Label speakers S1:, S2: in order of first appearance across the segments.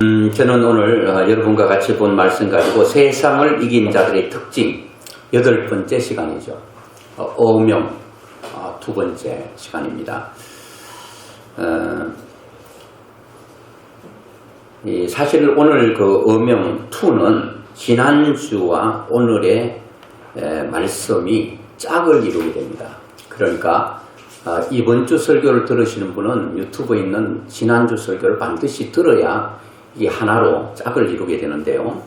S1: 저는 오늘 여러분과 같이 본 말씀 가지고 세상을 이긴 자들의 특징 8번째 시간이죠. 어명 두 번째 시간입니다. 사실 오늘 그 어명 2는 지난주와 오늘의 말씀이 짝을 이루게 됩니다. 그러니까 이번 주 설교를 들으시는 분은 유튜브에 있는 지난주 설교를 반드시 들어야 이 하나로 짝을 이루게 되는데요.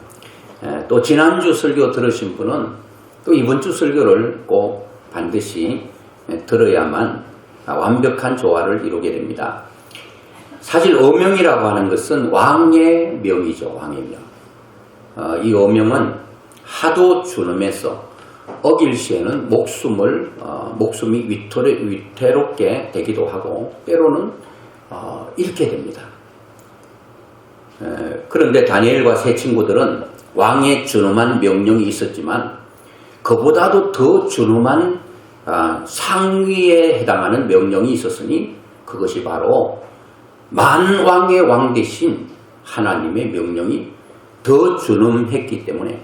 S1: 또 지난주 설교 들으신 분은 또 이번 주 설교를 꼭 반드시 들어야만 완벽한 조화를 이루게 됩니다. 사실 어명이라고 하는 것은 왕의 명이죠. 왕의 명. 이 어명은 하도 준엄해서 어길 시에는 목숨이 위태롭게 되기도 하고 때로는 잃게 됩니다. 그런데 다니엘과 세 친구들은 왕의 준엄한 명령이 있었지만 그보다도 더 준엄한 상위에 해당하는 명령이 있었으니 그것이 바로 만왕의 왕 대신 하나님의 명령이 더 준엄했기 때문에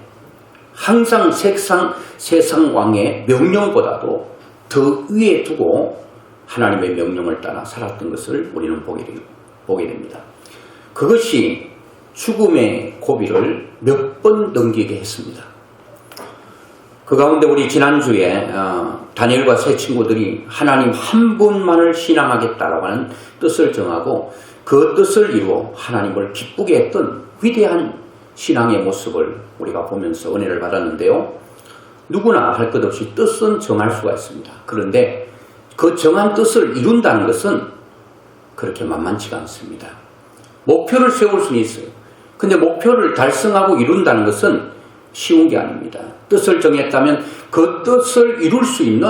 S1: 항상 세상 왕의 명령보다도 더 위에 두고 하나님의 명령을 따라 살았던 것을 우리는 보게 됩니다. 그것이 죽음의 고비를 몇 번 넘기게 했습니다. 그 가운데 우리 지난주에 다니엘과 세 친구들이 하나님 한 분만을 신앙하겠다라고 하는 뜻을 정하고 그 뜻을 이루어 하나님을 기쁘게 했던 위대한 신앙의 모습을 우리가 보면서 은혜를 받았는데요. 누구나 할 것 없이 뜻은 정할 수가 있습니다. 그런데 그 정한 뜻을 이룬다는 것은 그렇게 만만치가 않습니다. 목표를 세울 수는 있어요. 근데 목표를 달성하고 이룬다는 것은 쉬운 게 아닙니다. 뜻을 정했다면 그 뜻을 이룰 수 있는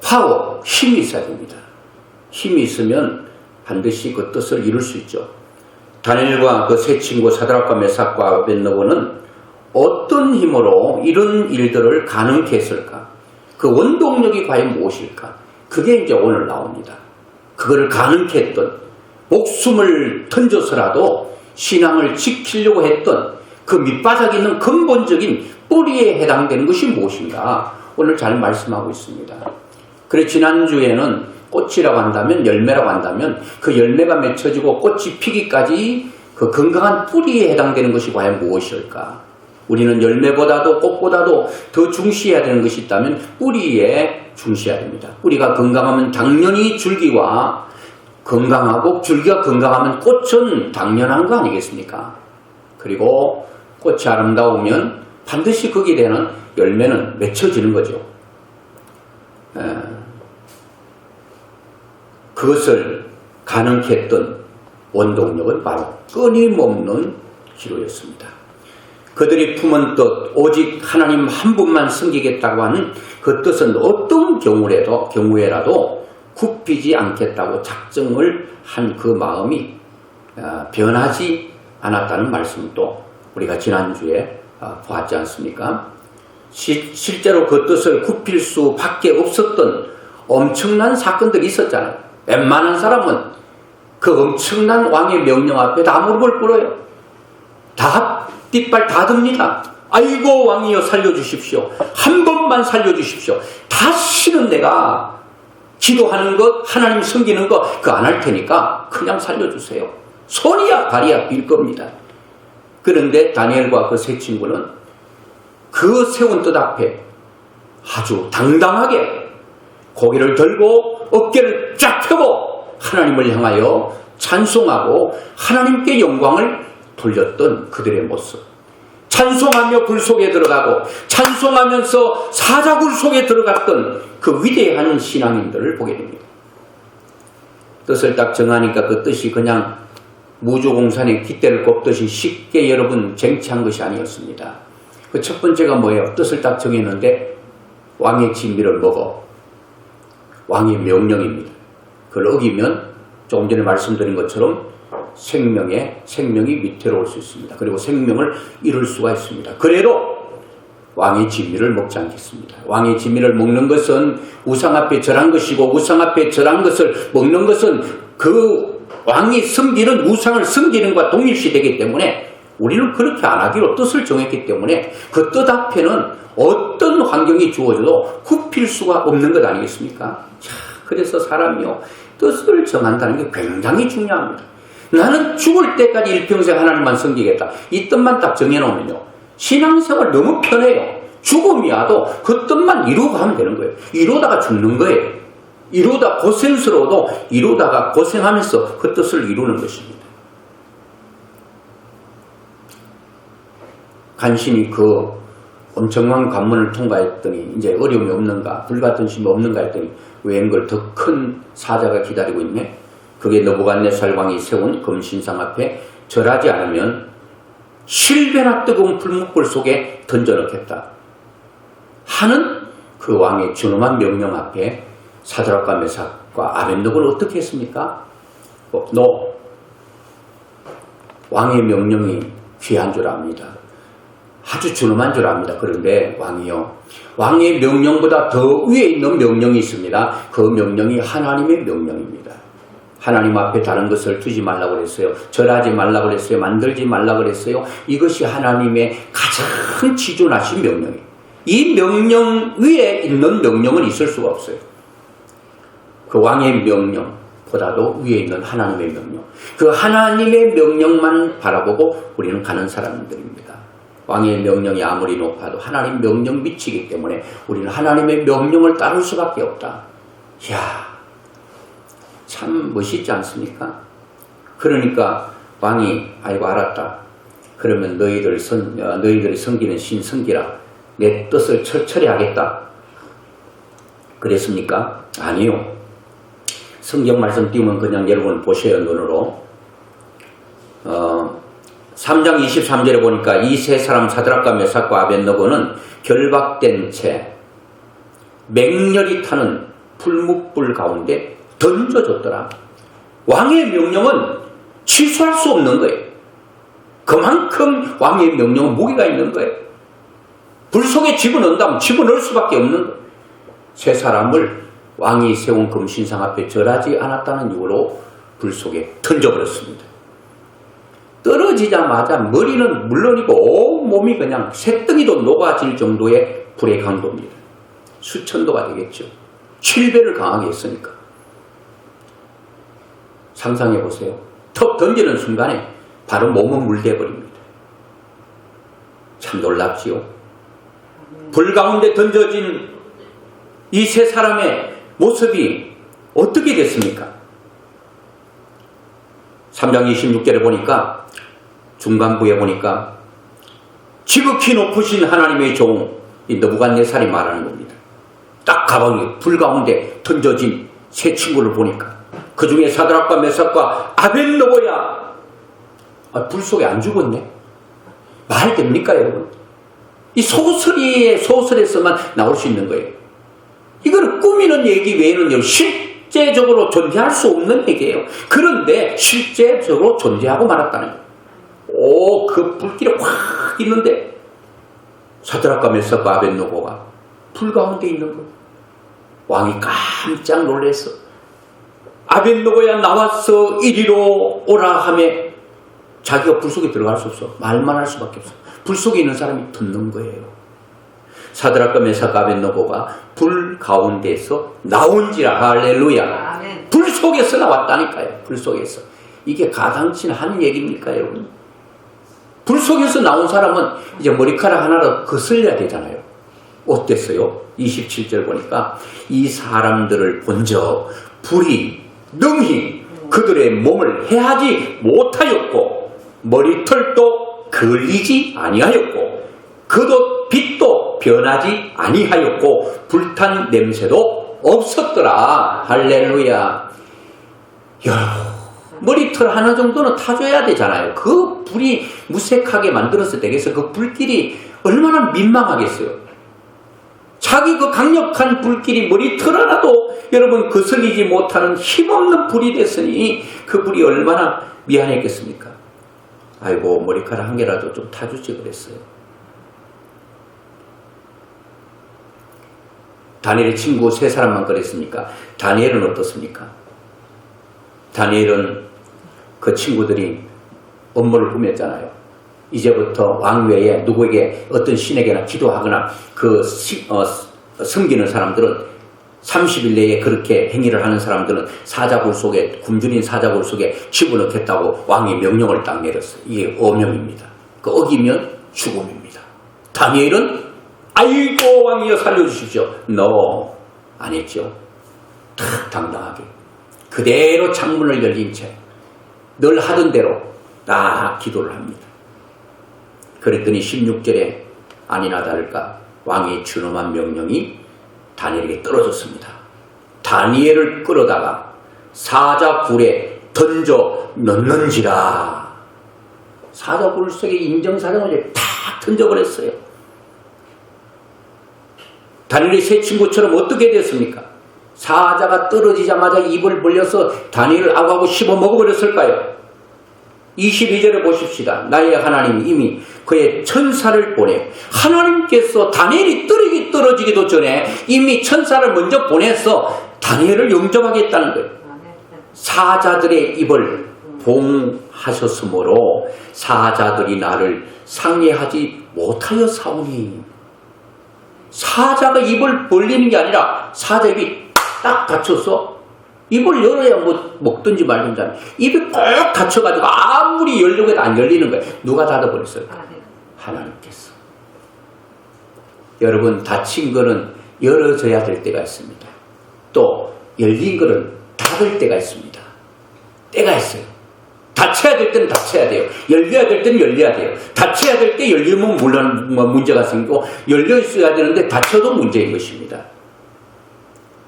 S1: 파워, 힘이 있어야 됩니다. 힘이 있으면 반드시 그 뜻을 이룰 수 있죠. 다니엘과 그 세 친구 사드락과 메삭과 아벳느고는 어떤 힘으로 이런 일들을 가능케 했을까? 그 원동력이 과연 무엇일까? 그게 이제 오늘 나옵니다. 그거를 가능케 했던, 목숨을 던져서라도 신앙을 지키려고 했던 그 밑바닥에 있는 근본적인 뿌리에 해당되는 것이 무엇인가? 오늘 잘 말씀하고 있습니다. 그래 지난주에는 꽃이라고 한다면, 열매라고 한다면 그 열매가 맺혀지고 꽃이 피기까지 그 건강한 뿌리에 해당되는 것이 과연 무엇일까? 우리는 열매보다도 꽃보다도 더 중시해야 되는 것이 있다면 뿌리에 중시해야 됩니다. 뿌리가 건강하면 당연히 줄기와 건강하고 줄기가 건강하면 꽃은 당연한 거 아니겠습니까? 그리고 꽃이 아름다우면 반드시 거기에 대한 열매는 맺혀지는 거죠. 그것을 가능케 했던 원동력은 바로 끊임없는 기도였습니다. 그들이 품은 뜻, 오직 하나님 한 분만 섬기겠다고 하는 그 뜻은 어떤 경우에라도 굽히지 않겠다고 작정을 한 그 마음이 변하지 않았다는 말씀도 우리가 지난주에 보았지 않습니까? 실제로 그 뜻을 굽힐 수밖에 없었던 엄청난 사건들이 있었잖아요. 웬만한 사람은 그 엄청난 왕의 명령 앞에 다 무릎을 꿇어요. 다 뒷발 다 듭니다. 아이고 왕이여 살려주십시오. 한 번만 살려주십시오. 다시는 내가 기도하는 것, 하나님 섬기는 것 그거 안 할 테니까 그냥 살려주세요. 손이야 발이야 빌 겁니다. 그런데 다니엘과 그 세 친구는 그 세운 뜻 앞에 아주 당당하게 고개를 들고 어깨를 쫙 펴고 하나님을 향하여 찬송하고 하나님께 영광을 돌렸던 그들의 모습. 찬송하며 불 속에 들어가고 찬송하면서 사자굴 속에 들어갔던 그 위대한 신앙인들을 보게 됩니다. 뜻을 딱 정하니까 그 뜻이 그냥 무주공산에 깃대를 꼽듯이 쉽게 여러분 쟁취한 것이 아니었습니다. 그 첫 번째가 뭐예요? 뜻을 딱 정했는데 왕의 진미를 먹어. 왕의 명령입니다. 그걸 어기면 조금 전에 말씀드린 것처럼 생명이 위태로울 수 있습니다. 그리고 생명을 잃을 수가 있습니다. 그래도 왕의 진미를 먹지 않겠습니다. 왕의 진미를 먹는 것은 우상 앞에 절한 것이고 우상 앞에 절한 것을 먹는 것은 그 왕이 섬기는 우상을 섬기는 것과 동일시되기 때문에 우리는 그렇게 안 하기로 뜻을 정했기 때문에 그 뜻 앞에는 어떤 환경이 주어져도 굽힐 수가 없는 것 아니겠습니까? 자, 그래서 사람이요, 뜻을 정한다는 게 굉장히 중요합니다. 나는 죽을 때까지 일평생 하나님만 섬기겠다. 이 뜻만 딱 정해놓으면요, 신앙생활 너무 편해요. 죽음이 와도 그 뜻만 이루고 하면 되는 거예요. 이루다가 죽는 거예요. 이루다 고생스러워도 이루다가 고생하면서 그 뜻을 이루는 것입니다. 간신히 그 엄청난 관문을 통과했더니 이제 어려움이 없는가, 불같은 심이 없는가 했더니 웬걸 더 큰 사자가 기다리고 있네. 그게 느부갓네살 왕이 세운 금신상 앞에 절하지 않으면 실배나 뜨거운 불목불 속에 던져넣겠다 하는 그 왕의 준엄한 명령 앞에 사드락과 메삭과 아벤노고는 어떻게 했습니까? 너 왕의 명령이 귀한 줄 압니다. 아주 준엄한 줄 압니다. 그런데 왕이요, 왕의 명령보다 더 위에 있는 명령이 있습니다. 그 명령이 하나님의 명령입니다. 하나님 앞에 다른 것을 두지 말라고 그랬어요. 절하지 말라고 그랬어요. 만들지 말라고 그랬어요. 이것이 하나님의 가장 지존하신 명령이에요. 이 명령 위에 있는 명령은 있을 수가 없어요. 그 왕의 명령보다도 위에 있는 하나님의 명령, 그 하나님의 명령만 바라보고 우리는 가는 사람들입니다. 왕의 명령이 아무리 높아도 하나님 명령 미치기 때문에 우리는 하나님의 명령을 따를 수밖에 없다. 이야, 참 멋있지 않습니까? 그러니까 왕이 아이고 알았다. 그러면 너희들이 섬기는 신 섬기라. 내 뜻을 철저히 하겠다. 그랬습니까? 아니요. 성경 말씀 띄우면 그냥 여러분 보셔요, 눈으로. 3장 23절에 보니까 이 세 사람 사드락과 메삭과 아벤노고는 결박된 채 맹렬히 타는 풀묵불 가운데 던져졌더라. 왕의 명령은 취소할 수 없는 거예요. 그만큼 왕의 명령은 무게가 있는 거예요. 불 속에 집어넣는다면 집어넣을 수밖에 없는 거예요. 세 사람을 왕이 세운 금신상 앞에 절하지 않았다는 이유로 불 속에 던져버렸습니다. 떨어지자마자 머리는 물론이고 온 몸이 그냥 새덩이도 녹아질 정도의 불의 강도입니다. 수천도가 되겠죠. 7배를 강하게 했으니까. 상상해 보세요. 턱 던지는 순간에 바로 몸은 물대 버립니다. 참 놀랍지요. 불 가운데 던져진 이 세 사람의 모습이 어떻게 됐습니까? 3장 26절에 보니까 중간부에 보니까 지극히 높으신 하나님의 종 이 느부갓네살이 말하는 겁니다. 딱 가방에 불 가운데 던져진 세 친구를 보니까 그 중에 사드락과 메삭과 아벤노고야, 불 속에 안 죽었네. 말 됩니까 여러분? 이 소설에서만 나올 수 있는 거예요. 이거는 꾸미는 얘기 외에는 실제적으로 존재할 수 없는 얘기예요. 그런데 실제적으로 존재하고 말았다는 거예요. 그 불길이 확 있는데 사드락과 메삭과 아벤노고가 불 가운데 있는 거예요. 왕이 깜짝 놀랐어. 아벤노고야 나와서 이리로 오라 하며 자기가 불 속에 들어갈 수 없어. 말만 할 수밖에 없어. 불 속에 있는 사람이 듣는 거예요. 사드락과 메삭과 아벤노고가 불 가운데서 나온지라. 할렐루야. 아멘. 불 속에서 나왔다니까요. 불 속에서. 이게 가당치는 얘기입니까 여러분? 불 속에서 나온 사람은 이제 머리카락 하나로 거슬려야 되잖아요. 어땠어요? 27절 보니까 이 사람들을 본적 불이 능히 그들의 몸을 해하지 못하였고 머리털도 걸리지 아니하였고 그도 빛도 변하지 아니하였고 불탄 냄새도 없었더라. 할렐루야. 여러분, 머리털 하나 정도는 타줘야 되잖아요. 그 불이 무색하게 만들어서 되겠어요. 그 불길이 얼마나 민망하겠어요. 자기 그 강력한 불길이 머리털 하나도 여러분 거슬리지 못하는 힘없는 불이 됐으니 그 불이 얼마나 미안했겠습니까? 아이고 머리카락 한 개라도 좀 타주지 그랬어요. 다니엘의 친구 세 사람만 그랬습니까? 다니엘은 어떻습니까? 다니엘은 그 친구들이 업무를 꾸몄잖아요. 이제부터 왕 외에 누구에게 어떤 신에게나 기도하거나 섬기는 사람들은 30일 내에 그렇게 행위를 하는 사람들은 사자굴 속에, 굶주린 사자굴 속에 집어넣겠다고 왕이 명령을 딱 내렸어요. 이게 어명입니다. 그 어기면 죽음입니다. 다니엘은 아이고 왕이여 살려주십시오. No, 안 했죠. 탁 당당하게 그대로 창문을 열린 채 늘 하던 대로 딱 기도를 합니다. 그랬더니 16절에 아니나 다를까 왕의 준엄한 명령이 다니엘에게 떨어졌습니다. 다니엘을 끌어다가 사자굴에 던져 넣는지라. 사자굴 속에 인정사정을 탁 던져버렸어요. 다니엘의 세 친구처럼 어떻게 됐습니까? 사자가 떨어지자마자 입을 벌려서 다니엘을 아구아구 씹어 먹어버렸을까요? 22절에 보십시다. 나의 하나님이 이미 그의 천사를 보내 하나님께서 다니엘이 떨어지기도 전에 이미 천사를 먼저 보내서 다니엘을 영접하겠다는 거예요. 사자들의 입을 봉하셨으므로 사자들이 나를 상해하지 못하여 사오니. 사자가 입을 벌리는 게 아니라 사자 입이 딱 닫혀서 입을 열어야 뭐 먹든지 말든지 하는 입이 꼭 닫혀가지고 아무리 열려고 해도 안 열리는 거예요. 누가 닫아버렸을까? 하나님께서. 여러분 닫힌 거는 열어져야 될 때가 있습니다. 또 열린 거는 닫을 때가 있습니다. 때가 있어요. 닫혀야 될 때는 닫혀야 돼요. 열려야 될 때는 열려야 돼요. 닫혀야 될 때 열리면 물론 문제가 생기고 열려 있어야 되는데 닫혀도 문제인 것입니다.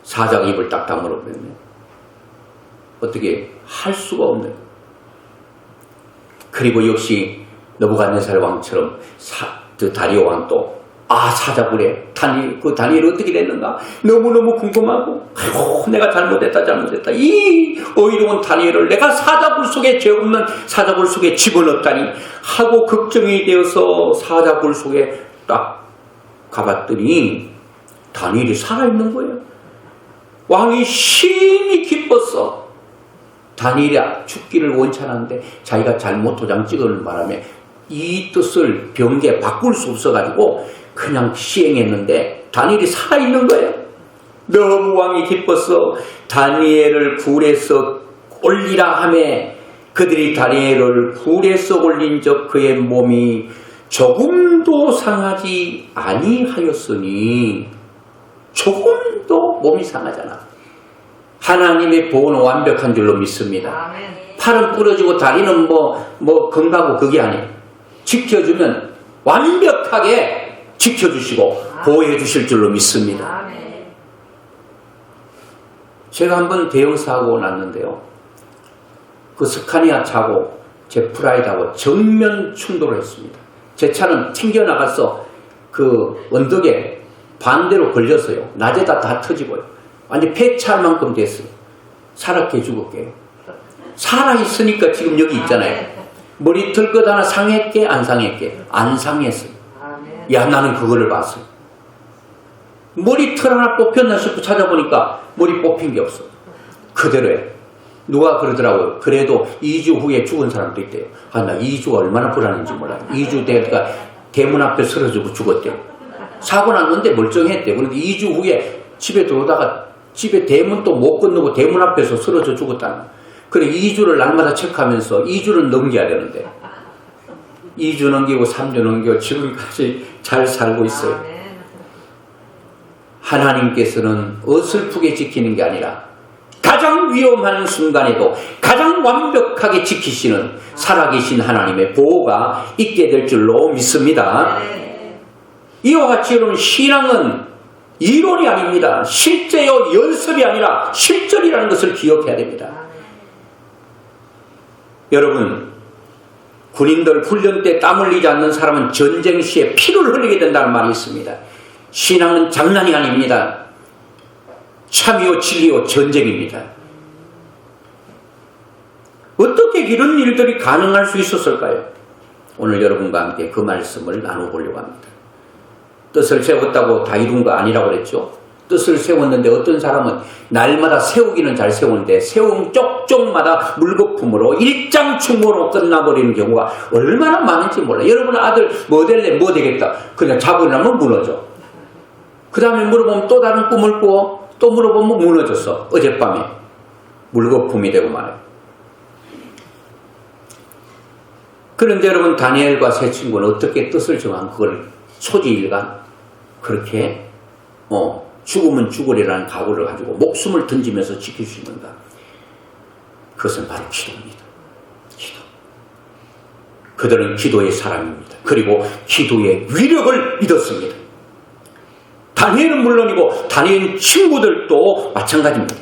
S1: 사자가 입을 딱 다물어버렸네. 어떻게 할 수가 없네요. 그리고 역시 느부갓네살 왕처럼 다리오 왕도 사자굴에 다니엘이 어떻게 됐는가 너무너무 궁금하고 아이고 내가 잘못했다 이 어이로운 다니엘을 내가 사자굴 속에 죄 없는 사자굴 속에 집어넣었다니 하고 걱정이 되어서 사자굴 속에 딱 가봤더니 다니엘이 살아있는 거예요. 왕이 심히 기뻤어. 다니엘이 죽기를 원찮았는데 자기가 잘못 도장 찍은 바람에 이 뜻을 병게 바꿀 수 없어가지고 그냥 시행했는데 다니엘이 살아있는 거예요. 너무 왕이 기뻤어. 다니엘을 굴에서 올리라 하매 그들이 다니엘을 굴에서 올린 적 그의 몸이 조금도 상하지 아니하였으니. 조금도 몸이 상하잖아. 하나님의 보호는 완벽한 줄로 믿습니다. 팔은 부러지고 다리는 뭐 건강하고 그게 아니에요. 지켜주면 완벽하게 지켜주시고 보호해 주실 줄로 믿습니다. 제가 한번 대형 사고 났는데요. 그 스카니아 차고 제 프라이드하고 정면 충돌을 했습니다. 제 차는 튕겨나가서 그 언덕에 반대로 걸렸어요. 낮에다 다 터지고요. 완전 폐차할 만큼 됐어요. 살았게 죽을게요. 살아있으니까 지금 여기 있잖아요. 머리털 것 하나 상했게 안 상했게? 안 상했어요. 야 나는 그거를 봤어요. 머리털 하나 뽑혔나 싶고 찾아보니까 머리 뽑힌 게 없어. 그대로예요. 누가 그러더라고요. 그래도 2주 후에 죽은 사람도 있대요. 나 2주가 얼마나 불안한지 몰라요. 2주 대가 대문 앞에 쓰러지고 죽었대요. 사고 났는데 멀쩡했대요. 그런데 2주 후에 집에 들어오다가 집에 대문 또 못 건너고 대문 앞에서 쓰러져 죽었다는 거예요. 그래 2주를 날마다 체크하면서 2주는 넘겨야 되는데 2주 넘기고 3주 넘기고 지금까지 잘 살고 있어요. 하나님께서는 어설프게 지키는 게 아니라 가장 위험한 순간에도 가장 완벽하게 지키시는 살아계신 하나님의 보호가 있게 될 줄로 믿습니다. 이와 같이 여러분 신앙은 이론이 아닙니다. 실제요 연습이 아니라 실전이라는 것을 기억해야 됩니다. 여러분 군인들 훈련 때 땀 흘리지 않는 사람은 전쟁 시에 피를 흘리게 된다는 말이 있습니다. 신앙은 장난이 아닙니다. 참이요 진리요 전쟁입니다. 어떻게 이런 일들이 가능할 수 있었을까요? 오늘 여러분과 함께 그 말씀을 나눠보려고 합니다. 뜻을 세웠다고 다 이룬 거 아니라고 그랬죠. 뜻을 세웠는데 어떤 사람은 날마다 세우기는 잘 세우는데 세운 쪽쪽마다 물거품으로 일장충으로 끝나버리는 경우가 얼마나 많은지 몰라요. 여러분 아들 뭐 될래? 뭐 되겠다. 그냥 자고 일어나면 무너져. 그 다음에 물어보면 또 다른 꿈을 꾸어. 또 물어보면 무너졌어. 어젯밤에. 물거품이 되고 말아요. 그런데 여러분 다니엘과 세 친구는 어떻게 뜻을 정한 그걸 소지일간 그렇게 죽으면 죽으리라는 각오를 가지고 목숨을 던지면서 지킬 수 있는가? 그것은 바로 기도입니다. 기도. 그들은 기도의 사람입니다. 그리고 기도의 위력을 믿었습니다. 다니엘은 물론이고 다니엘 친구들도 마찬가지입니다.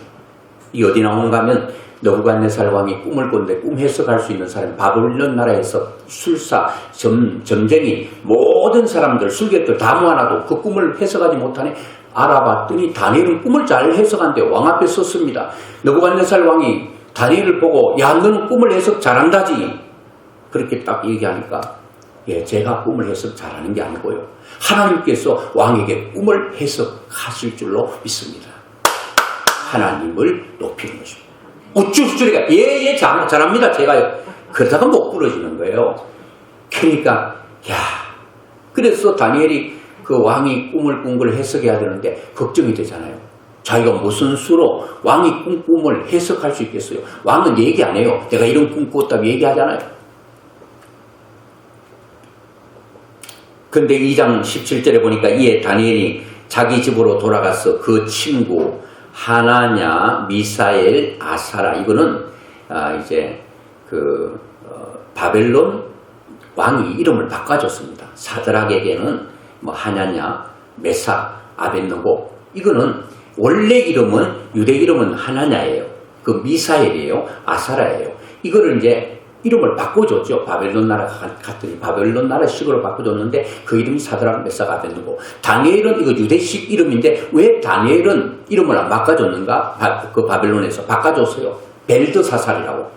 S1: 이 어디 나오는가 하면 느부갓네살 왕이 꿈을 꿨는데 꿈 해석할 수 있는 사람, 바벨론 나라에서 술사, 점쟁이, 모든 사람들, 술객들 다 모아놔도 그 꿈을 해석하지 못하네. 알아봤더니 다니엘은 꿈을 잘 해석한대. 왕 앞에 썼습니다. 느부갓네살 왕이 다니엘을 보고 야 너는 꿈을 해석 잘한다지. 그렇게 딱 얘기하니까 예, 제가 꿈을 해석 잘하는 게 아니고요. 하나님께서 왕에게 꿈을 해석하실 줄로 믿습니다. 하나님을 높이는 것입니다. 우쭐우쭐이가 예 잘합니다 제가요. 그러다가 못 부러지는 거예요. 그러니까 야 그래서 다니엘이 그 왕이 꿈을 꾼 걸 해석해야 되는데 걱정이 되잖아요. 자기가 무슨 수로 왕이 꾼 꿈을 해석할 수 있겠어요. 왕은 얘기 안 해요. 내가 이런 꿈 꿨다고 얘기하잖아요. 근데 2장 17절에 보니까 이에 다니엘이 자기 집으로 돌아가서 그 친구 하나냐, 미사엘, 아사라 이거는 이제 그 바벨론 왕이 이름을 바꿔줬습니다. 사드락에게는 뭐 하나냐, 메삭, 아벳느고 이거는 원래 이름은 유대 이름은 하나냐예요. 그 미사엘이에요, 아사라예요. 이거를 이제 이름을 바꿔줬죠. 바벨론 나라 갔더니 바벨론 나라식으로 바꿔줬는데 그 이름이 사드락, 메삭, 아벳느고. 다니엘은 이거 유대식 이름인데 왜 다니엘은 이름을 안 바꿔줬는가? 그 바벨론에서 바꿔줬어요. 벨드사살이라고.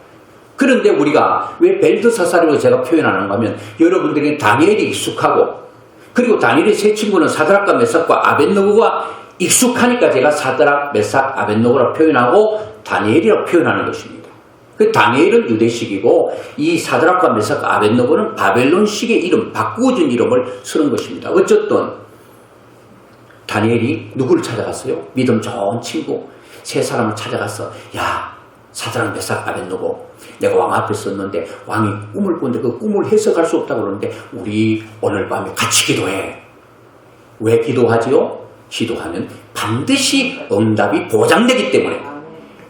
S1: 그런데 우리가 왜 벨드사살이라고 제가 표현하는가 하면 여러분들이 다니엘이 익숙하고 그리고 다니엘의 세 친구는 사드락과 메삭과 아벳느고가 익숙하니까 제가 사드락, 메삭, 아벳느고라고 표현하고 다니엘이라고 표현하는 것입니다. 그 다니엘은 유대식이고 이 사드락과 메삭과 아벳느고는 바벨론식의 이름, 바꾸어준 이름을 쓰는 것입니다. 어쨌든 다니엘이 누구를 찾아갔어요? 믿음 좋은 친구 세 사람을 찾아가서 야 사드락, 메삭, 아벳느고 내가 왕 앞에 썼는데 왕이 꿈을 꿨는데 그 꿈을 해석할 수 없다고 그러는데 우리 오늘 밤에 같이 기도해. 왜 기도하지요? 기도하면 반드시 응답이 보장되기 때문에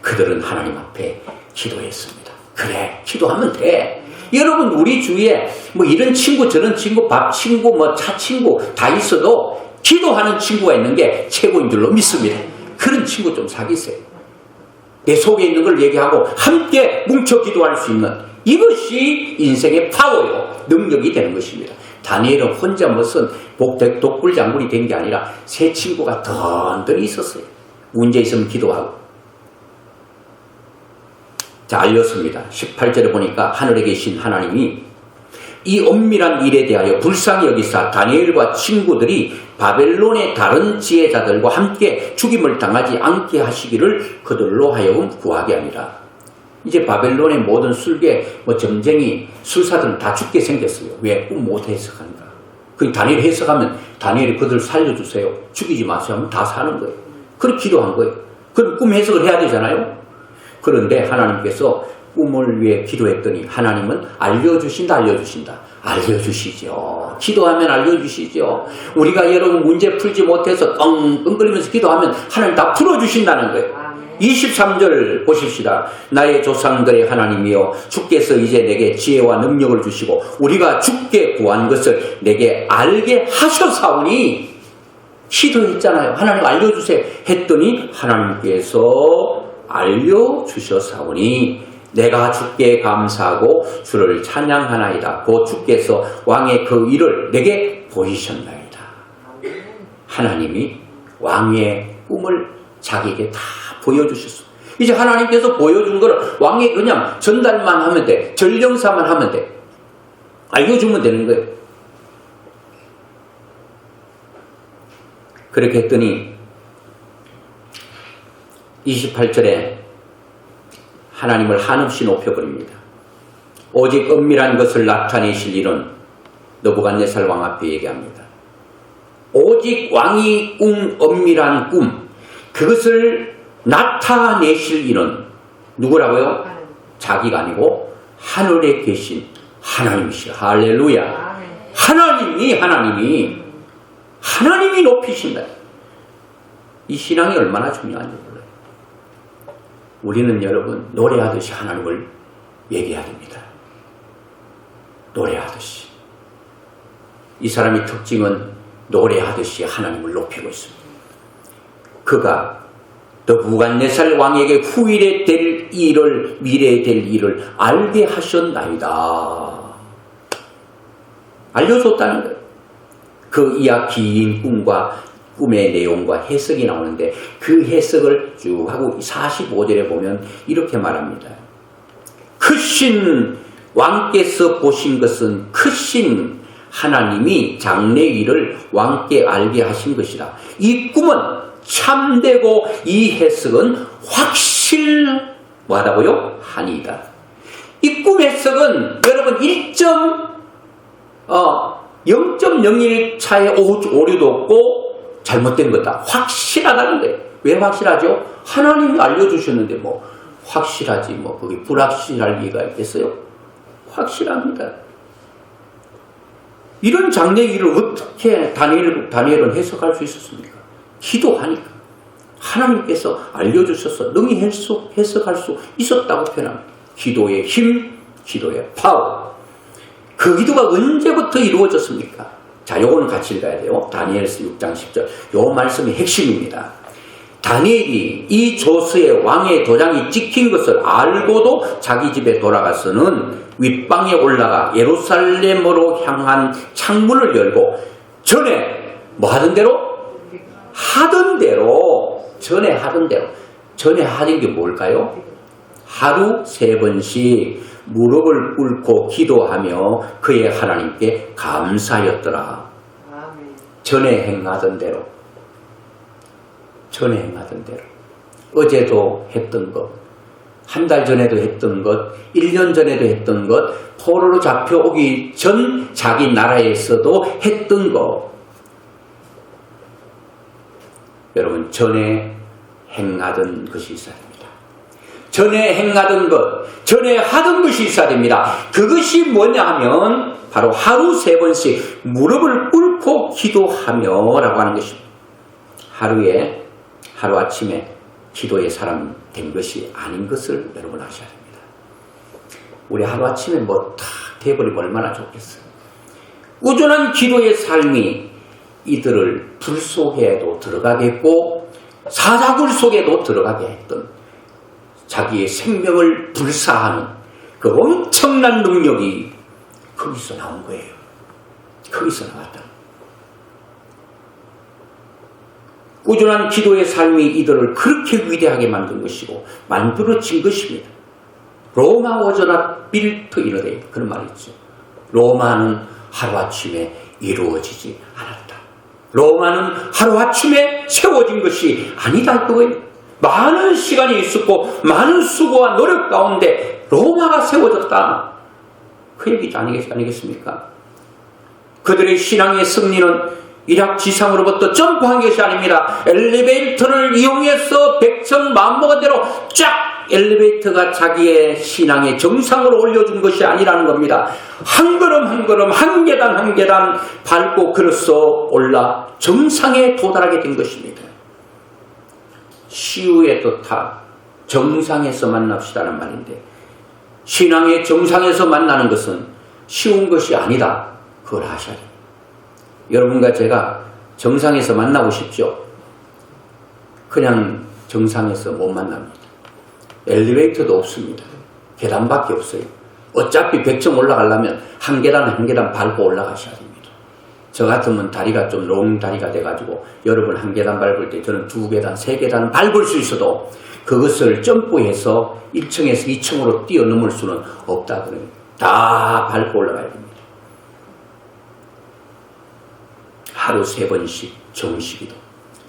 S1: 그들은 하나님 앞에 기도했습니다. 그래 기도하면 돼. 여러분 우리 주위에 뭐 이런 친구 저런 친구 밥 친구 뭐 차 친구 다 있어도 기도하는 친구가 있는 게 최고인 줄로 믿습니다. 그런 친구 좀 사귀세요. 내 속에 있는 걸 얘기하고 함께 뭉쳐 기도할 수 있는 이것이 인생의 파워요. 능력이 되는 것입니다. 다니엘은 혼자 무슨 독불장군이 된 게 아니라 세 친구가 던던히 있었어요. 문제 있으면 기도하고. 자, 알렸습니다. 18절에 보니까 하늘에 계신 하나님이 이 엄밀한 일에 대하여 불쌍히 여기사 다니엘과 친구들이 바벨론의 다른 지혜자들과 함께 죽임을 당하지 않게 하시기를 그들로 하여금 구하게 하니라. 이제 바벨론의 모든 술객, 점쟁이, 술사들은 다 죽게 생겼어요. 왜? 꿈 못 해석하니까. 그 다니엘 해석하면 다니엘이 그들 살려주세요. 죽이지 마세요 하면 다 사는 거예요. 그렇게 기도한 거예요. 그럼 꿈 해석을 해야 되잖아요. 그런데 하나님께서 꿈을 위해 기도했더니 하나님은 알려주신다. 알려주시죠. 기도하면 알려주시죠. 우리가 여러분 문제 풀지 못해서 끙끙거리면서 기도하면 하나님 다 풀어주신다는 거예요. 23절 보십시다. 나의 조상들의 하나님이여 주께서 이제 내게 지혜와 능력을 주시고 우리가 주께 구한 것을 내게 알게 하셔사오니 기도했잖아요. 하나님 알려주세요 했더니 하나님께서 알려주셔사오니 내가 주께 감사하고 주를 찬양하나이다. 곧 주께서 왕의 그 일을 내게 보이셨나이다. 하나님이 왕의 꿈을 자기에게 다 보여주셨어. 이제 하나님께서 보여준 거를 왕이 그냥 전달만 하면 돼. 전령사만 하면 돼. 알려주면 되는 거예요. 그렇게 했더니 28절에 하나님을 한없이 높여버립니다. 오직 은밀한 것을 나타내실 일은 느부갓네살 왕 앞에 얘기합니다. 오직 왕이 꾼 은밀한 꿈, 그것을 나타내실 일은 누구라고요? 자기가 아니고 하늘에 계신 하나님이시여. 할렐루야. 하나님이 높이신다. 이 신앙이 얼마나 중요한지 몰라요. 우리는 여러분 노래하듯이 하나님을 얘기해야 됩니다. 노래하듯이. 이 사람의 특징은 노래하듯이 하나님을 높이고 있습니다. 그가 느부갓네살 왕에게 후일에 될 일을, 미래에 될 일을 알게 하셨나이다. 알려줬다는 거예요. 그 이하 긴 꿈의 내용과 해석이 나오는데 그 해석을 쭉 하고 45절에 보면 이렇게 말합니다. 크신 왕께서 보신 것은 크신 하나님이 장래일을 왕께 알게 하신 것이라. 이 꿈은 참되고 이 해석은 확실하다고요? 하니이다. 이 꿈 해석은 여러분 0.01 차의 오류도 없고 잘못된 거다. 확실하다는 거예요. 왜 확실하죠? 하나님이 알려주셨는데 뭐 확실하지 뭐 그게 불확실할 리가 있겠어요? 확실합니다. 이런 장래일을 어떻게 다니엘은 해석할 수 있었습니까? 기도하니까. 하나님께서 알려주셔서 능히 해석할 수 있었다고 표현합니다. 기도의 힘, 기도의 파워. 그 기도가 언제부터 이루어졌습니까? 자, 요거는 같이 읽어야 돼요. 다니엘서 6장 10절. 요 말씀이 핵심입니다. 다니엘이 이 조서의 왕의 도장이 찍힌 것을 알고도 자기 집에 돌아가서는 윗방에 올라가 예루살렘으로 향한 창문을 열고 전에 뭐 하던 대로? 전에 하던 게 뭘까요? 하루 3번씩 무릎을 꿇고 기도하며 그의 하나님께 감사였더라. 전에 행하던 대로. 어제도 했던 것, 한 달 전에도 했던 것, 1년 전에도 했던 것, 포로로 잡혀오기 전 자기 나라에서도 했던 것. 여러분, 전에 행하던 것이 있어야 됩니다. 전에 행하던 것, 전에 하던 것이 있어야 됩니다. 그것이 뭐냐 하면 바로 하루 3번씩 무릎을 꿇고 기도하며 라고 하는 것입니다. 하루아침에 기도의 사람 된 것이 아닌 것을 여러분 아셔야 됩니다. 우리 하루아침에 뭐 다 돼버리면 얼마나 좋겠어요. 꾸준한 기도의 삶이 이들을 불 속에도 들어가게 했고 사자굴 속에도 들어가게 했던 자기의 생명을 불사하는 그 엄청난 능력이 거기서 나온 거예요. 거기서 나왔다. 꾸준한 기도의 삶이 이들을 그렇게 위대하게 만든 것이고 만들어진 것입니다. 로마 워저나 빌트 이너데이 그런 말이 있죠. 로마는 하루아침에 이루어지지 않았다. 로마는 하루아침에 세워진 것이 아니다 그거예요. 많은 시간이 있었고 많은 수고와 노력 가운데 로마가 세워졌다. 그 얘기 아니겠습니까? 그들의 신앙의 승리는 이락 지상으로부터 점프한 것이 아닙니다. 엘리베이터를 이용해서 백천 마음먹은 대로 쫙 엘리베이터가 자기의 신앙의 정상으로 올려준 것이 아니라는 겁니다. 한 걸음 한 걸음 한 계단 한 계단 밟고 걸어서 올라 정상에 도달하게 된 것입니다. 시우의 뜻하 정상에서 만납시다는 말인데 신앙의 정상에서 만나는 것은 쉬운 것이 아니다. 그걸 아셔야 됩니다. 여러분과 제가 정상에서 만나고 싶죠? 그냥 정상에서 못 만납니다. 엘리베이터도 없습니다. 계단밖에 없어요. 어차피 100층 올라가려면 한 계단 한 계단 밟고 올라가셔야 됩니다. 저 같으면 다리가 좀 롱다리가 돼가지고 여러분 한 계단 밟을 때 저는 2계단, 3계단 밟을 수 있어도 그것을 점프해서 1층에서 2층으로 뛰어넘을 수는 없다 그럽니다. 다 밟고 올라가야 됩니다. 하루 3번씩 정식기도.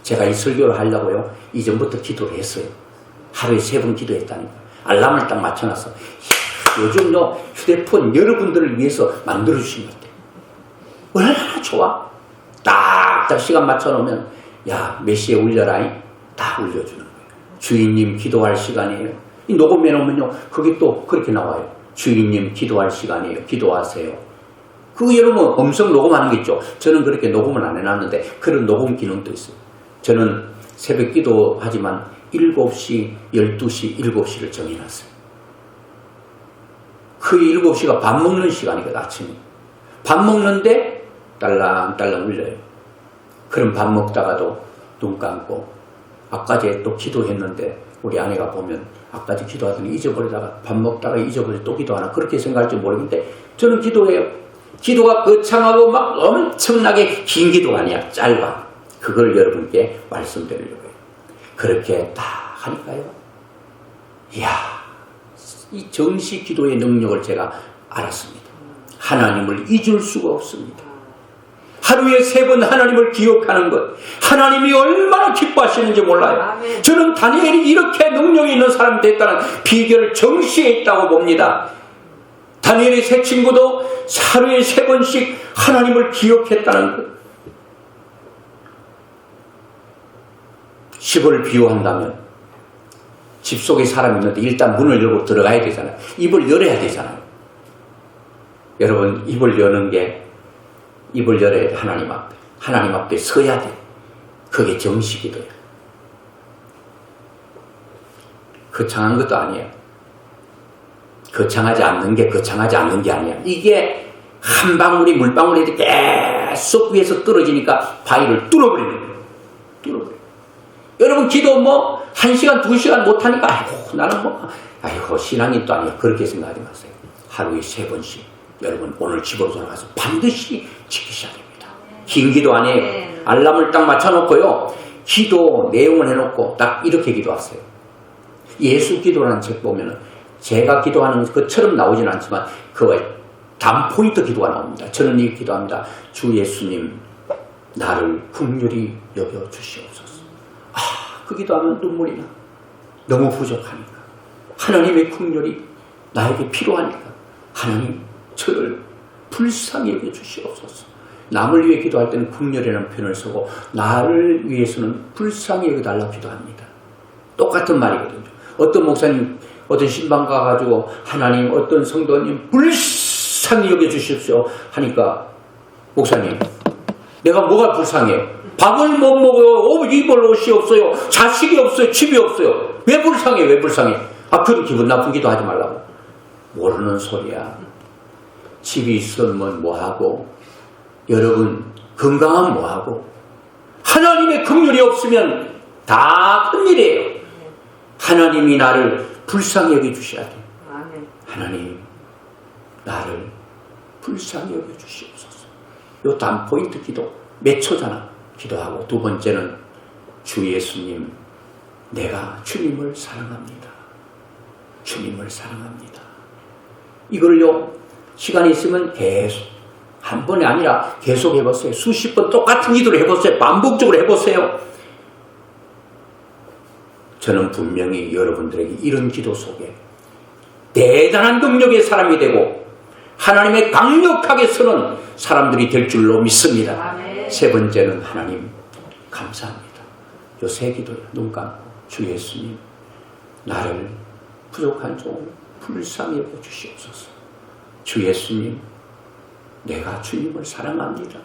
S1: 제가 이 설교를 하려고요. 이전부터 기도를 했어요. 하루에 3번 기도했다니까. 알람을 딱 맞춰놨어. 요즘요 휴대폰 여러분들을 위해서 만들어주신 것 같아요. 얼마나 좋아. 딱 시간 맞춰놓으면 야 몇 시에 울려라 딱 울려주는 거예요. 주인님 기도할 시간이에요. 이 녹음해놓으면요 그게 또 그렇게 나와요. 주인님 기도할 시간이에요. 기도하세요. 그거 여러분 음성 녹음하는 게 있죠. 저는 그렇게 녹음을 안 해놨는데 그런 녹음 기능도 있어요. 저는 새벽 기도하지만 7시, 12시, 7시를 정해놨어요. 그 7시가 밥 먹는 시간이거든. 아침에 밥 먹는데 딸랑딸랑 울려요. 그럼 밥 먹다가도 눈 감고 아까지 또 기도했는데 우리 아내가 보면 아까지 기도하더니 잊어버리다가 밥 먹다가 잊어버려 또 기도하나 그렇게 생각할지 모르겠는데 저는 기도해요. 기도가 거창하고 막 엄청나게 긴 기도가 아니야. 짧아. 그걸 여러분께 말씀드리려고 해요. 그렇게 딱 하니까요. 이야, 이 정시 기도의 능력을 제가 알았습니다. 하나님을 잊을 수가 없습니다. 하루에 3번 하나님을 기억하는 것, 하나님이 얼마나 기뻐하시는지 몰라요.
S2: 아멘.
S1: 저는 다니엘이 이렇게 능력이 있는 사람이 됐다는 비결을 정시에 있다고 봅니다. 다니엘의 세 친구도 하루에 3번씩 하나님을 기억했다는 것. 집을 비유한다면 집 속에 사람이 있는데 일단 문을 열고 들어가야 되잖아요. 입을 열어야 되잖아요. 여러분 입을 여는 게 입을 열어야 돼. 하나님 앞에 서야 돼. 그게 정식이돼요. 거창한 것도 아니에요. 거창하지 않는 게 아니야. 이게 한 방울이 물방울이 계속 위에서 떨어지니까 바위를 뚫어버리는 거예요. 뚫어버려요. 여러분 기도 1시간 2시간 못하니까 나는 신앙이 또 아니야. 그렇게 생각하지 마세요. 하루에 3번씩 여러분 오늘 집으로 돌아가서 반드시 지키셔야 됩니다. 긴 기도 아니에요. 알람을 딱 맞춰놓고요. 기도 내용을 해놓고 딱 이렇게 기도하세요. 예수 기도라는 책 보면은 제가 기도하는 것처럼 나오지는 않지만 그거에 단포인트 기도가 나옵니다. 저는 이렇게 기도합니다. 주 예수님 나를 긍휼히 여겨 주시옵소서. 그 기도하면 눈물이 나. 너무 부족하니까. 하나님의 긍휼이 나에게 필요하니까. 하나님 저를 불쌍히 여겨 주시옵소서. 남을 위해 기도할 때는 긍휼이라는 표현을 쓰고 나를 위해서는 불쌍히 여겨달라고 기도합니다. 똑같은 말이거든요. 어떤 목사님 어떤 신방 가가지고 하나님 어떤 성도님 불쌍히 여겨주십시오 하니까 목사님 내가 뭐가 불쌍해요? 밥을 못 먹어요. 입을 옷이 없어요. 자식이 없어요. 집이 없어요. 왜 불쌍해? 그럼 기분 나쁜 기도 하지 말라고. 모르는 소리야. 집이 있으면 뭐하고 여러분 건강하면 뭐하고 하나님의 긍휼이 없으면 다 큰일이에요. 하나님이 나를 불쌍히 여겨주셔야 돼. 하나님 나를 불쌍히 여겨주시옵소서. 요 단포인트 기도 몇 초잖아. 기도하고 두 번째는 주 예수님 내가 주님을 사랑합니다. 주님을 사랑합니다. 이걸요 시간이 있으면 계속 한 번이 아니라 계속 해보세요. 수십 번 똑같은 기도를 해보세요. 반복적으로 해보세요. 저는 분명히 여러분들에게 이런 기도 속에 대단한 능력의 사람이 되고 하나님의 강력하게 서는 사람들이 될 줄로 믿습니다.
S2: 아멘.
S1: 세 번째는 하나님 감사합니다. 요 세 기도예요. 눈 감고 주 예수님 나를 부족한 종 불쌍히 여겨주시옵소서. 주 예수님 내가 주님을 사랑합니다.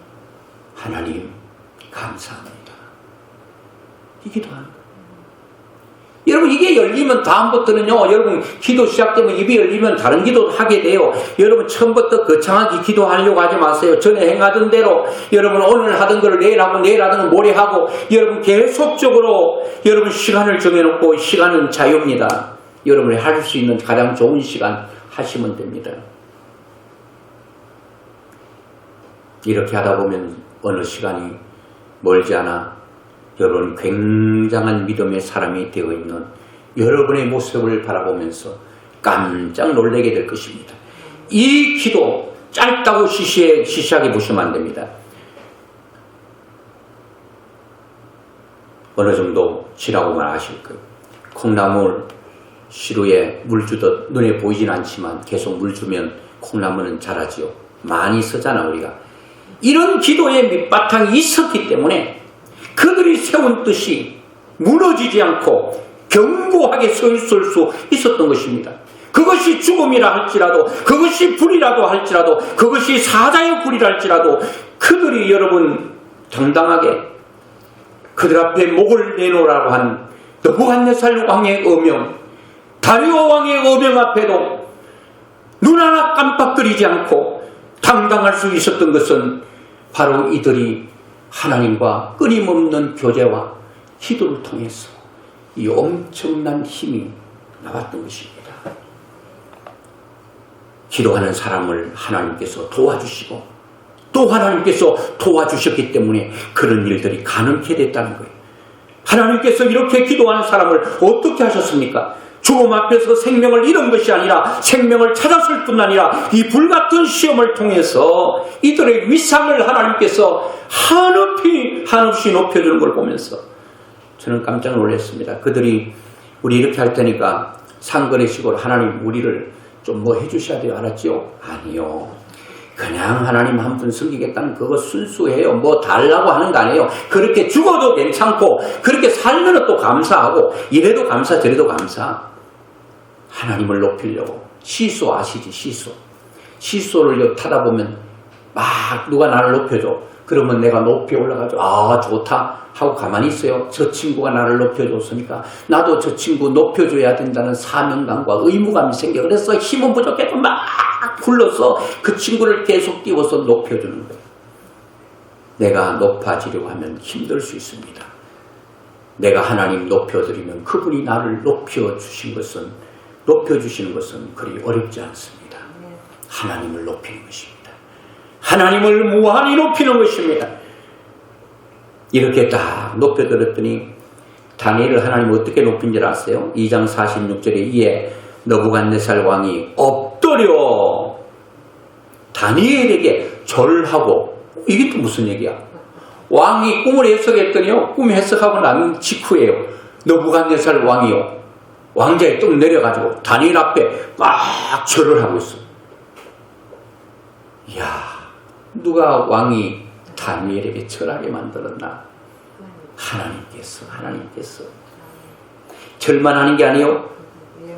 S1: 하나님 감사합니다. 이 기도하는 거예요. 여러분 이게 열리면 다음부터는요 여러분 기도 시작되면 입이 열리면 다른 기도 하게 돼요. 여러분 처음부터 거창하게 기도하려고 하지 마세요. 전에 행하던 대로 여러분 오늘 하던 걸 내일 하고 내일 하던 걸 모레 하고 여러분 계속적으로 여러분 시간을 정해놓고 시간은 자유입니다. 여러분이 할 수 있는 가장 좋은 시간 하시면 됩니다. 이렇게 하다 보면 어느 시간이 멀지 않아 여러분 굉장한 믿음의 사람이 되어 있는 여러분의 모습을 바라보면서 깜짝 놀라게 될 것입니다. 이 기도 짧다고 시시하게 보시면 안 됩니다. 어느 정도 지나고만 아실 거예요. 콩나물 시루에 물 주듯 눈에 보이진 않지만 계속 물 주면 콩나물은 자라지요. 많이 쓰잖아 우리가. 이런 기도의 밑바탕이 있었기 때문에 그들이 세운 뜻이 무너지지 않고 견고하게 서 있을 수 있었던 것입니다. 그것이 죽음이라 할지라도, 그것이 불이라도 할지라도, 그것이 사자의 불이라 할지라도 그들이 여러분 당당하게 그들 앞에 목을 내놓으라고 한 느부갓네살 왕의 어명, 다리오 왕의 어명 앞에도 눈 하나 깜빡거리지 않고 당당할 수 있었던 것은 바로 이들이 하나님과 끊임없는 교제와 기도를 통해서 이 엄청난 힘이 나왔던 것입니다. 기도하는 사람을 하나님께서 도와주시고 또 하나님께서 도와주셨기 때문에 그런 일들이 가능케 됐다는 거예요. 하나님께서 이렇게 기도하는 사람을 어떻게 하셨습니까? 죽음 앞에서 생명을 잃은 것이 아니라 생명을 찾았을 뿐 아니라 이 불같은 시험을 통해서 이들의 위상을 하나님께서 한없이 높여주는 걸 보면서 저는 깜짝 놀랐습니다. 그들이 우리 이렇게 할 테니까 상거래식으로 하나님 우리를 좀 뭐 해주셔야 돼요. 알았지요? 아니요. 그냥 하나님 한 분 섬기겠다는 그거 순수해요. 뭐 달라고 하는 거 아니에요. 그렇게 죽어도 괜찮고 그렇게 살면 또 감사하고 이래도 감사 저래도 감사. 하나님을 높이려고. 시소 아시지? 시소를 타다 보면 막 누가 나를 높여줘. 그러면 내가 높이 올라가죠. 아 좋다 하고 가만히 있어요. 저 친구가 나를 높여줬으니까 나도 저 친구 높여줘야 된다는 사명감과 의무감이 생겨. 그래서 힘은 부족해도 막 굴러서 그 친구를 계속 띄워서 높여주는 거예요. 내가 높아지려고 하면 힘들 수 있습니다. 내가 하나님 높여드리면 그분이 나를 높여주시는 것은 그리 어렵지 않습니다. 하나님을 높이는 것입니다. 하나님을 무한히 높이는 것입니다. 이렇게 딱 높여들었더니 다니엘을 하나님 어떻게 높인 줄 아세요? 2장 46절에 이에 느부갓네살 왕이 엎드려 다니엘에게 절하고. 이게 또 무슨 얘기야? 왕이 꿈을 해석했더니요, 꿈 해석하고 난 직후에요, 느부갓네살 왕이요, 왕자에 뚝 내려가지고 다니엘 앞에 막 절을 하고 있어. 이야, 누가 왕이 다니엘에게 절하게 만들었나? 하나님께서 절만 하는 게 아니요,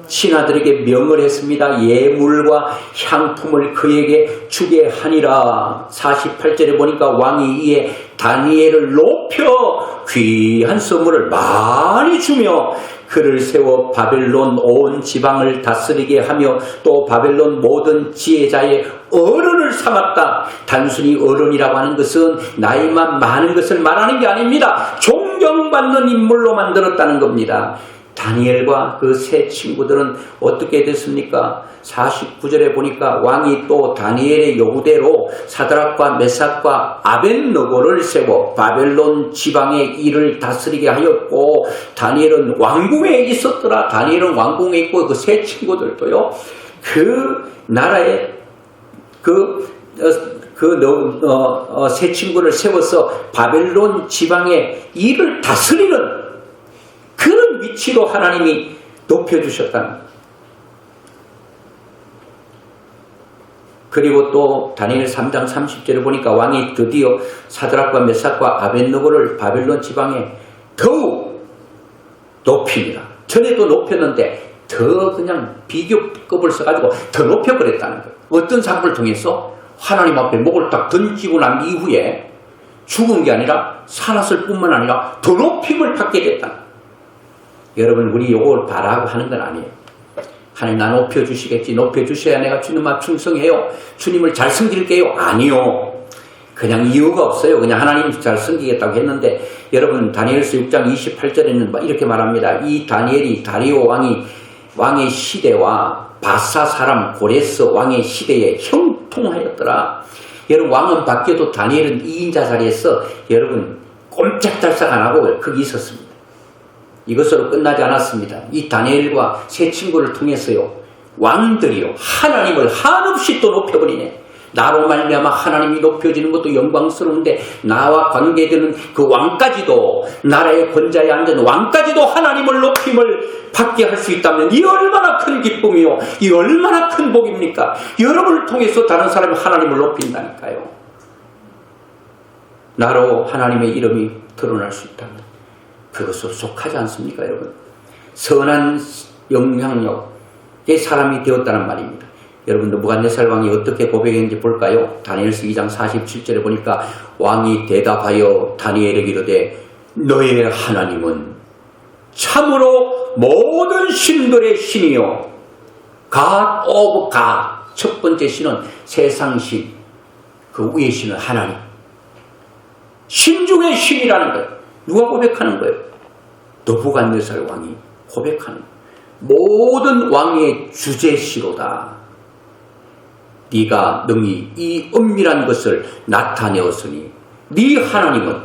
S1: 신하들에게 명을 했습니다. 예물과 향품을 그에게 주게 하니라. 48절에 보니까 왕이 이에 다니엘을 높여 귀한 선물을 많이 주며 그를 세워 바벨론 온 지방을 다스리게 하며 또 바벨론 모든 지혜자의 어른을 삼았다. 단순히 어른이라고 하는 것은 나이만 많은 것을 말하는 게 아닙니다. 존경받는 인물로 만들었다는 겁니다. 다니엘과 그 세 친구들은 어떻게 됐습니까? 49절에 보니까 왕이 또 다니엘의 요구대로 사드락과 메삭과 아벳느고를 세워 바벨론 지방의 일을 다스리게 하였고, 다니엘은 왕궁에 있었더라. 다니엘은 왕궁에 있고 그 세 친구들도요, 그 나라의 세 친구를 세워서 바벨론 지방의 일을 다스리는 그런 위치로 하나님이 높여주셨다는 거예요. 그리고 또 다니엘 3장 30절에 보니까 왕이 드디어 사드락과 메삭과 아벳느고를 바벨론 지방에 더욱 높이니라. 전에도 높였는데 더 그냥 비교급을 써가지고 더 높여버렸다는 거예요. 어떤 사건을 통해서? 하나님 앞에 목을 딱 던지고 난 이후에 죽은 게 아니라 살았을 뿐만 아니라 더 높임을 받게 됐다. 여러분, 우리 요걸 바라고 하는 건 아니에요. 하나님 나 높여주시겠지. 높여주셔야 내가 주님 앞 충성해요. 주님을 잘 섬길게요. 아니요. 그냥 이유가 없어요. 그냥 하나님 잘 섬기겠다고 했는데, 여러분 다니엘서 6장 28절에는 이렇게 말합니다. 이 다니엘이 다리오 왕의 시대와 바사 사람 고레스 왕의 시대에 형통하였더라. 여러분, 왕은 바뀌어도 다니엘은 2인자 자리에서 여러분 꼼짝달싹 안 하고 거기 있었습니다. 이것으로 끝나지 않았습니다. 이 다니엘과 세 친구를 통해서요, 왕들이요 하나님을 한없이 또 높여버리네. 나로 말미암아 하나님이 높여지는 것도 영광스러운데 나와 관계되는 그 왕까지도, 나라의 권자에 앉은 왕까지도 하나님을 높임을 받게 할 수 있다면 이 얼마나 큰 기쁨이요, 이 얼마나 큰 복입니까? 여러분을 통해서 다른 사람이 하나님을 높인다니까요. 나로 하나님의 이름이 드러날 수 있다면 그것으로 속하지 않습니까, 여러분? 선한 영향력의 사람이 되었다는 말입니다. 여러분, 느부갓네살 왕이 어떻게 고백했는지 볼까요? 다니엘서 2장 47절에 보니까 왕이 대답하여 다니엘에게 이르되 너의 하나님은 참으로 모든 신들의 신이요 God of God. 첫 번째 신은 세상신, 그 위의 신은 하나님, 신 중의 신이라는 거예요. 누가 고백하는 거예요? 느부갓네살 왕이 고백하는 거예요. 모든 왕의 주제시로다. 네가 능히 이 은밀한 것을 나타내었으니 네 하나님은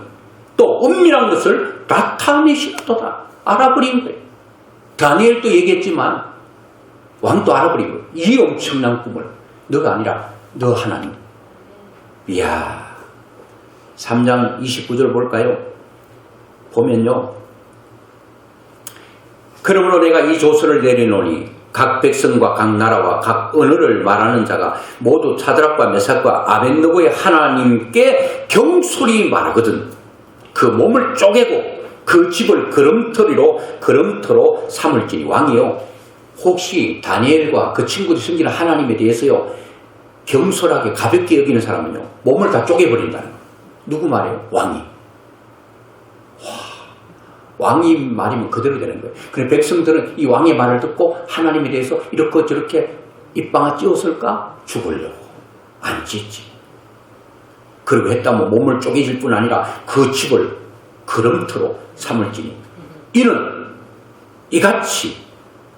S1: 또 은밀한 것을 나타내시도다. 알아버린 거예요. 다니엘도 얘기했지만 왕도 알아버린 거예요. 이 엄청난 꿈을 너가 아니라 너 하나님. 이야, 3장 29절 볼까요? 보면요, 그러므로 내가 이 조서를 내리노니 각 백성과 각 나라와 각 언어를 말하는 자가 모두 사드락과 메삭과 아벳느고의 하나님께 경솔히 말하거든 그 몸을 쪼개고 그 집을 걸음터로 삼을지니. 왕이요, 혹시 다니엘과 그 친구들이 숨기는 하나님에 대해서요 경솔하게 가볍게 여기는 사람은요 몸을 다 쪼개버린다는 거예요. 누구 말이에요? 왕이. 왕이 말이면 그대로 되는 거예요. 그래, 백성들은 이 왕의 말을 듣고 하나님에 대해서 이렇게 저렇게 입방아 찧었을까? 죽으려고 안 찢지. 그리고 했다면 몸을 쪼개질 뿐 아니라 그 집을 걸음터로 삼을지니. 이는 이같이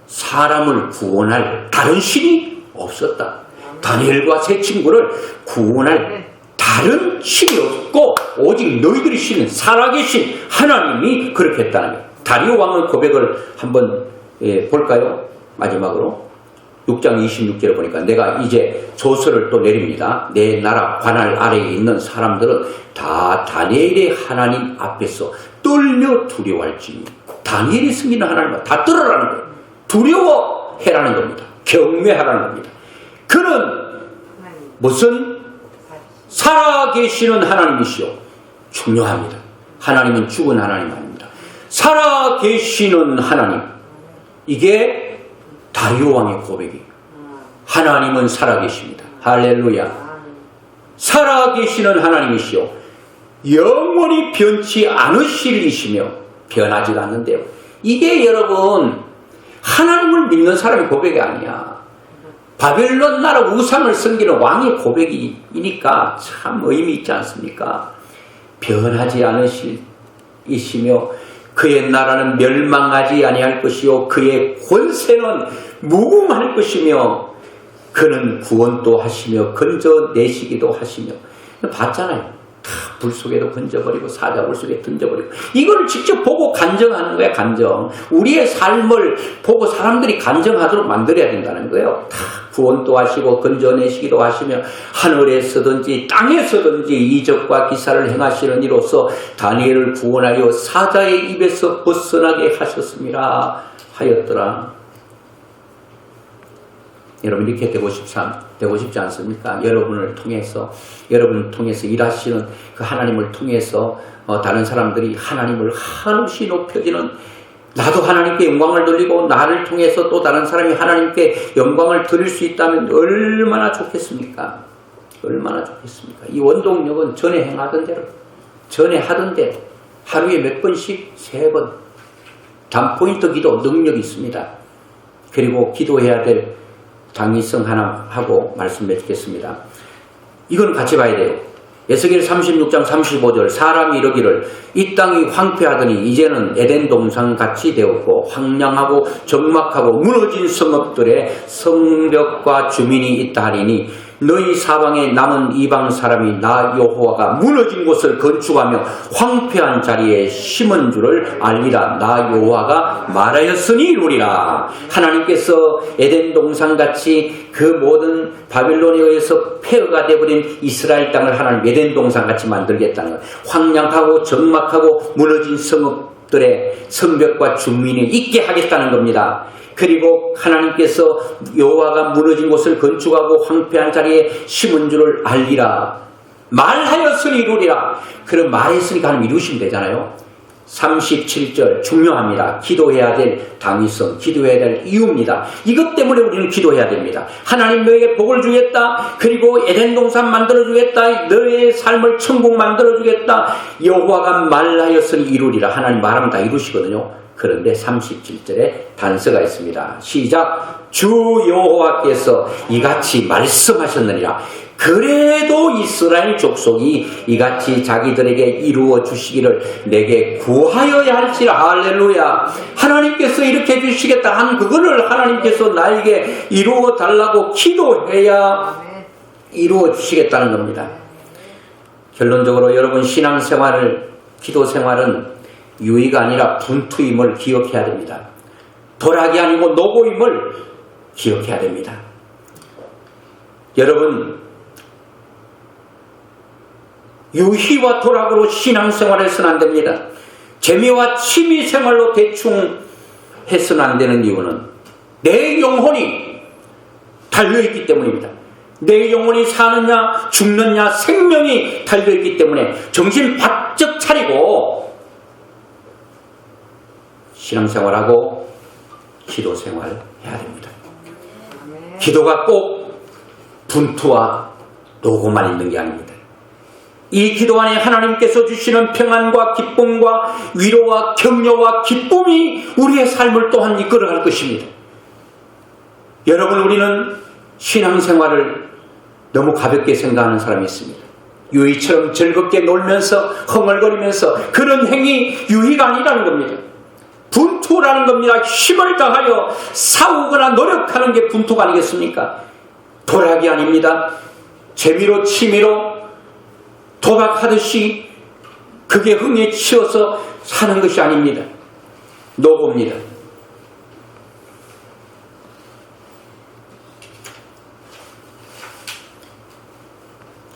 S1: 사람을 구원할 다른 신이 없었다. 다니엘과 세 친구를 구원할 다른 신이 없고 오직 너희들이 신은 살아계신 하나님이 그렇게 했다는 거예요. 다리오 왕의 고백을 한번 볼까요? 마지막으로 6장 26절에 보니까 내가 이제 조서를 또 내립니다. 내 나라 관할 아래에 있는 사람들은 다 다니엘의 하나님 앞에서 떨며 두려워할지니. 다니엘이 숨기는 하나님과 다 떨어라는 거예요. 두려워해라는 겁니다. 경외하라는 겁니다. 그는 무슨 살아계시는 하나님이시오. 중요합니다. 하나님은 죽은 하나님 아닙니다. 살아계시는 하나님. 이게 다리오 왕의 고백이에요. 하나님은 살아계십니다. 할렐루야. 살아계시는 하나님이시오. 영원히 변치 않으실 이시며 변하지 않는데요. 이게 여러분 하나님을 믿는 사람의 고백이 아니야. 바벨론 나라 우상을 섬기는 왕의 고백이니까 참 의미 있지 않습니까? 변하지 않으실 이시며 그의 나라는 멸망하지 아니할 것이요 그의 권세는 무궁할 것이며 그는 구원도 하시며 건져내시기도 하시며. 봤잖아요. 다 불 속에도 건져버리고 사자불 속에 던져버리고. 이걸 직접 보고 간정하는 거야. 간정. 우리의 삶을 보고 사람들이 간정하도록 만들어야 된다는 거예요. 다 구원도 하시고 건져내시기도 하시며 하늘에서든지 땅에서든지 이적과 기사를 행하시는 이로써 다니엘을 구원하여 사자의 입에서 벗어나게 하셨습니다 하였더라. 여러분 이렇게 되고 싶지 않습니까? 여러분을 통해서 일하시는 그 하나님을 통해서 다른 사람들이 하나님을 한없이 높여지는, 나도 하나님께 영광을 돌리고 나를 통해서 또 다른 사람이 하나님께 영광을 드릴 수 있다면 얼마나 좋겠습니까? 얼마나 좋겠습니까? 이 원동력은 전에 행하던 대로, 전에 하던 대로 하루에 몇 번씩 3번 단포인트 기도 능력이 있습니다. 그리고 기도해야 될 당위성 하나 하고 말씀 맺겠습니다. 이건 같이 봐야 돼요. 에스겔 36장 35절 사람이 이르기를 이 땅이 황폐하더니 이제는 에덴 동산같이 되었고 황량하고 적막하고 무너진 성읍들의 성벽과 주민이 있다 하리니 너희 사방에 남은 이방 사람이 나 여호와가 무너진 곳을 건축하며 황폐한 자리에 심은 줄을 알리라. 나 여호와가 말하였으니 이루리라. 하나님께서 에덴 동산같이 그 모든 바빌론에 의해서 폐허가 되어버린 이스라엘 땅을 하나님 에덴 동산같이 만들겠다는 거예요. 황량하고 적막하고 무너진 성읍 가족들의 성벽과 중민이 있게 하겠다는 겁니다. 그리고 하나님께서 여호와가 무너진 곳을 건축하고 황폐한 자리에 심은 줄을 알리라. 말하였으니 이루리라. 그럼 말했으니까 하나님 이루시면 되잖아요. 37절 중요합니다. 기도해야 될 당위성, 기도해야 될 이유입니다. 이것 때문에 우리는 기도해야 됩니다. 하나님 너에게 복을 주겠다. 그리고 에덴 동산 만들어 주겠다. 너의 삶을 천국 만들어 주겠다. 여호와가 말하였으니 이루리라. 하나님 말하면 다 이루시거든요. 그런데 37절에 단서가 있습니다. 시작. 주 여호와께서 이같이 말씀하셨느니라. 그래도 이스라엘 족속이 이같이 자기들에게 이루어 주시기를 내게 구하여야 할지라. 할렐루야. 하나님께서 이렇게 해주시겠다 한 그거를 하나님께서 나에게 이루어 달라고 기도해야 이루어 주시겠다는 겁니다. 결론적으로 여러분 신앙생활을, 기도생활은 유의가 아니라 분투임을 기억해야 됩니다. 도락이 아니고 노고임을 기억해야 됩니다. 여러분 유희와 도락으로 신앙생활을 해서는 안 됩니다. 재미와 취미생활로 대충 해서는 안 되는 이유는 내 영혼이 달려있기 때문입니다. 내 영혼이 사느냐 죽느냐 생명이 달려있기 때문에 정신 바짝 차리고 신앙생활하고 기도생활 해야 됩니다. 기도가 꼭 분투와 노고만 있는 게 아닙니다. 이 기도 안에 하나님께서 주시는 평안과 기쁨과 위로와 격려와 기쁨이 우리의 삶을 또한 이끌어갈 것입니다. 여러분 우리는 신앙생활을 너무 가볍게 생각하는 사람이 있습니다. 유희처럼 즐겁게 놀면서 흥얼거리면서 그런 행위 유희가 아니라는 겁니다. 분투라는 겁니다. 힘을 다하여 싸우거나 노력하는 게 분투가 아니겠습니까? 도락이 아닙니다. 재미로 취미로 도박하듯이 그게 흥에 치여서 사는 것이 아닙니다. 노고입니다.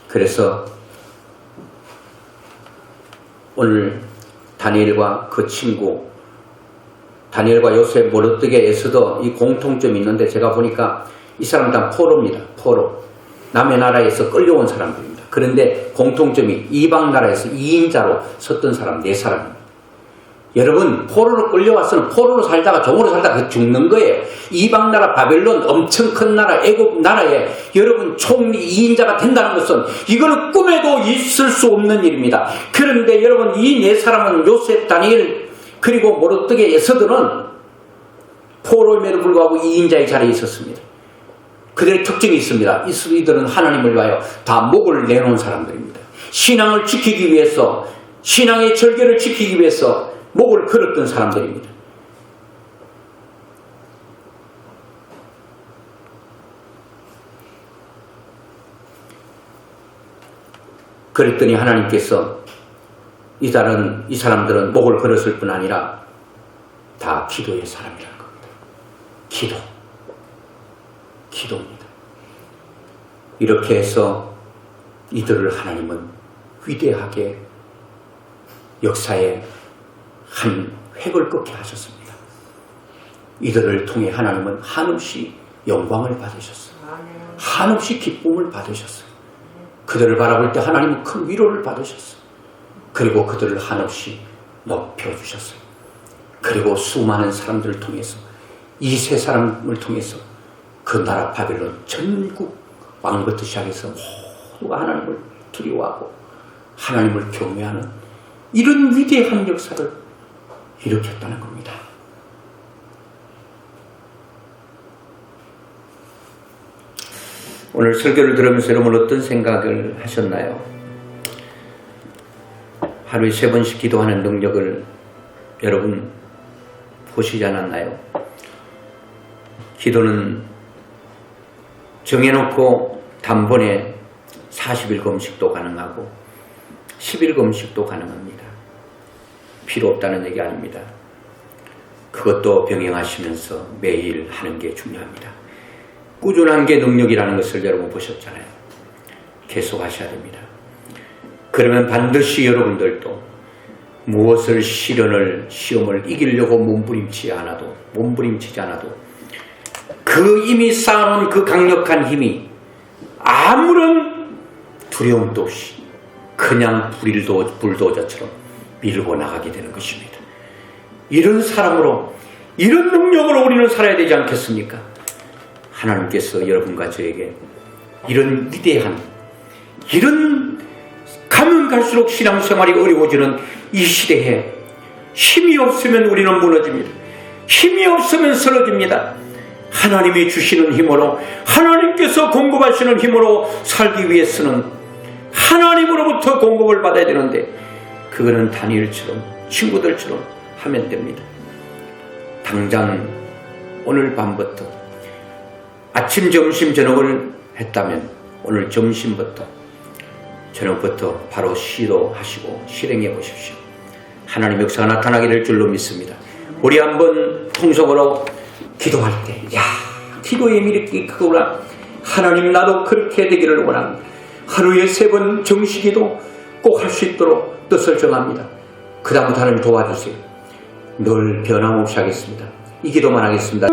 S1: 그래서 오늘 다니엘과 그 친구, 다니엘과 요셉 모르드게에서도 이 공통점이 있는데 제가 보니까 이 사람 다 포로입니다. 포로. 남의 나라에서 끌려온 사람들입니다. 그런데 공통점이 이방 나라에서 2인자로 섰던 사람 4사람입니다. 여러분 포로로 끌려와서는 포로로 살다가 종으로 살다가 죽는 거예요. 이방 나라 바벨론 엄청 큰 나라 애굽 나라에 여러분 총리 2인자가 된다는 것은 이거는 꿈에도 있을 수 없는 일입니다. 그런데 여러분 이 4사람은 요셉, 다니엘 그리고 모르드게 에서들은 포로임에도 불구하고 2인자의 자리에 있었습니다. 그들의 특징이 있습니다. 이들은 하나님을 위하여 다 목을 내놓은 사람들입니다. 신앙을 지키기 위해서, 신앙의 절개를 지키기 위해서 목을 걸었던 사람들입니다. 그랬더니 하나님께서 이 사람들은 목을 걸었을 뿐 아니라 다 기도의 사람이라는 겁니다. 기도입니다. 이렇게 해서 이들을 하나님은 위대하게 역사에 한 획을 긋게 하셨습니다. 이들을 통해 하나님은 한없이 영광을 받으셨어요. 한없이 기쁨을 받으셨어요. 그들을 바라볼 때 하나님은 큰 위로를 받으셨어요. 그리고 그들을 한없이 높여주셨어요. 그리고 수많은 사람들을 통해서 이 3사람을 통해서 그 나라 바벨론 전국 왕부터 시작해서 모두가 하나님을 두려워하고 하나님을 경외하는 이런 위대한 역사를 일으켰다는 겁니다. 오늘 설교를 들으면서 여러분 어떤 생각을 하셨나요? 하루에 3번씩 기도하는 능력을 여러분 보시지 않았나요? 기도는 정해놓고 단번에 40일 금식도 가능하고 10일 금식도 가능합니다. 필요 없다는 얘기 아닙니다. 그것도 병행하시면서 매일 하는 게 중요합니다. 꾸준한 게 능력이라는 것을 여러분 보셨잖아요. 계속 하셔야 됩니다. 그러면 반드시 여러분들도 무엇을 시험을 이기려고 몸부림치지 않아도 그 이미 쌓아놓은 그 강력한 힘이 아무런 두려움도 없이 그냥 불도저처럼 밀고 나가게 되는 것입니다. 이런 사람으로, 이런 능력으로 우리는 살아야 되지 않겠습니까? 하나님께서 여러분과 저에게 이런 위대한, 이런 가면 갈수록 신앙생활이 어려워지는 이 시대에 힘이 없으면 우리는 무너집니다. 힘이 없으면 쓰러집니다. 하나님이 주시는 힘으로, 하나님께서 공급하시는 힘으로 살기 위해서는 하나님으로부터 공급을 받아야 되는데, 그거는 다니엘처럼, 친구들처럼 하면 됩니다. 당장 오늘 밤부터 아침, 점심, 저녁을 했다면 오늘 점심부터 저녁부터 바로 시도하시고 실행해 보십시오. 하나님의 역사가 나타나게 될 줄로 믿습니다. 우리 한번 통성으로 기도할 때, 기도의 힘이 크구나. 하나님, 나도 그렇게 되기를 원합니다. 하루에 3번 정시기도 꼭 할 수 있도록 뜻을 정합니다. 그 다음부터 하나님 도와주세요. 늘 변함없이 하겠습니다. 이 기도만 하겠습니다.